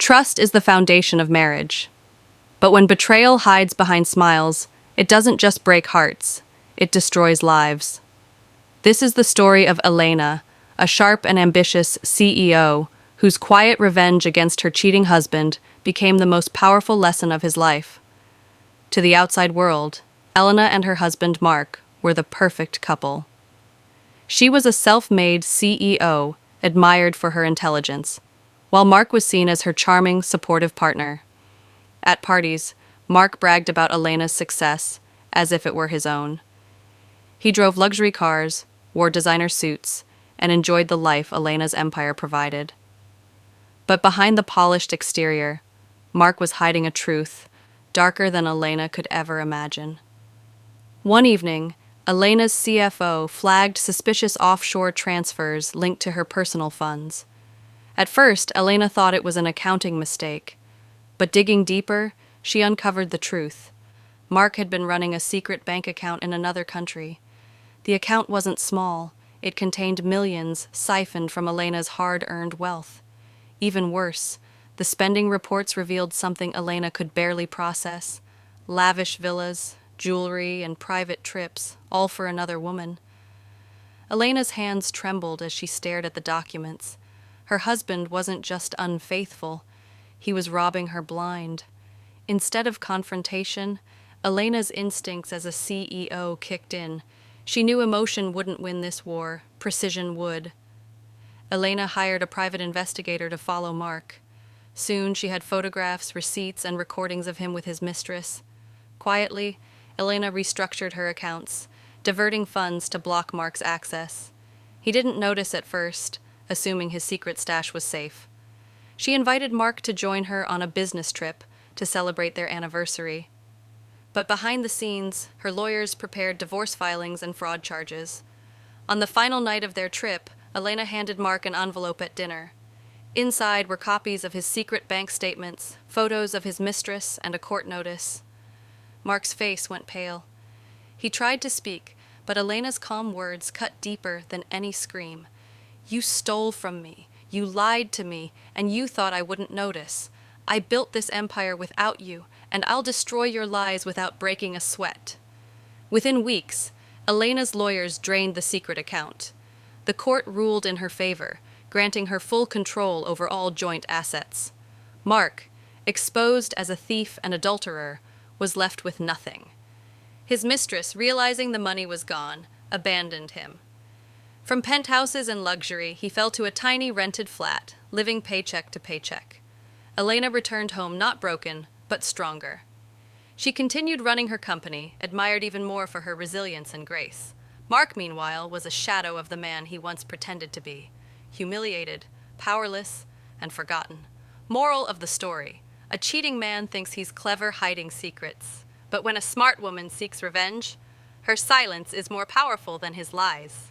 Trust is the foundation of marriage. But when betrayal hides behind smiles, it doesn't just break hearts, it destroys lives. This is the story of Elena, a sharp and ambitious CEO whose quiet revenge against her cheating husband became the most powerful lesson of his life. To the outside world, Elena and her husband Mark were the perfect couple. She was a self-made CEO, admired for her intelligence, while Mark was seen as her charming, supportive partner. At parties, Mark bragged about Elena's success as if it were his own. He drove luxury cars, wore designer suits, and enjoyed the life Elena's empire provided. But behind the polished exterior, Mark was hiding a truth darker than Elena could ever imagine. One evening, Elena's CFO flagged suspicious offshore transfers linked to her personal funds. At first, Elena thought it was an accounting mistake, but digging deeper, she uncovered the truth. Mark had been running a secret bank account in another country. The account wasn't small. It contained millions siphoned from Elena's hard-earned wealth. Even worse, the spending reports revealed something Elena could barely process: lavish villas, jewelry, and private trips, all for another woman. Elena's hands trembled as she stared at the documents. Her husband wasn't just unfaithful, he was robbing her blind. Instead of confrontation, Elena's instincts as a CEO kicked in. She knew emotion wouldn't win this war, precision would. Elena hired a private investigator to follow Mark. Soon she had photographs, receipts, and recordings of him with his mistress. Quietly, Elena restructured her accounts, diverting funds to block Mark's access. He didn't notice at first, assuming his secret stash was safe. She invited Mark to join her on a business trip to celebrate their anniversary. But behind the scenes, her lawyers prepared divorce filings and fraud charges. On the final night of their trip, Elena handed Mark an envelope at dinner. Inside were copies of his secret bank statements, photos of his mistress, and a court notice. Mark's face went pale. He tried to speak, but Elena's calm words cut deeper than any scream. "You stole from me, you lied to me, and you thought I wouldn't notice. I built this empire without you, and I'll destroy your lies without breaking a sweat." Within weeks, Elena's lawyers drained the secret account. The court ruled in her favor, granting her full control over all joint assets. Mark, exposed as a thief and adulterer, was left with nothing. His mistress, realizing the money was gone, abandoned him. From penthouses and luxury, he fell to a tiny rented flat, living paycheck to paycheck. Elena returned home not broken, but stronger. She continued running her company, admired even more for her resilience and grace. Mark, meanwhile, was a shadow of the man he once pretended to be, humiliated, powerless, and forgotten. Moral of the story: a cheating man thinks he's clever hiding secrets, but when a smart woman seeks revenge, her silence is more powerful than his lies.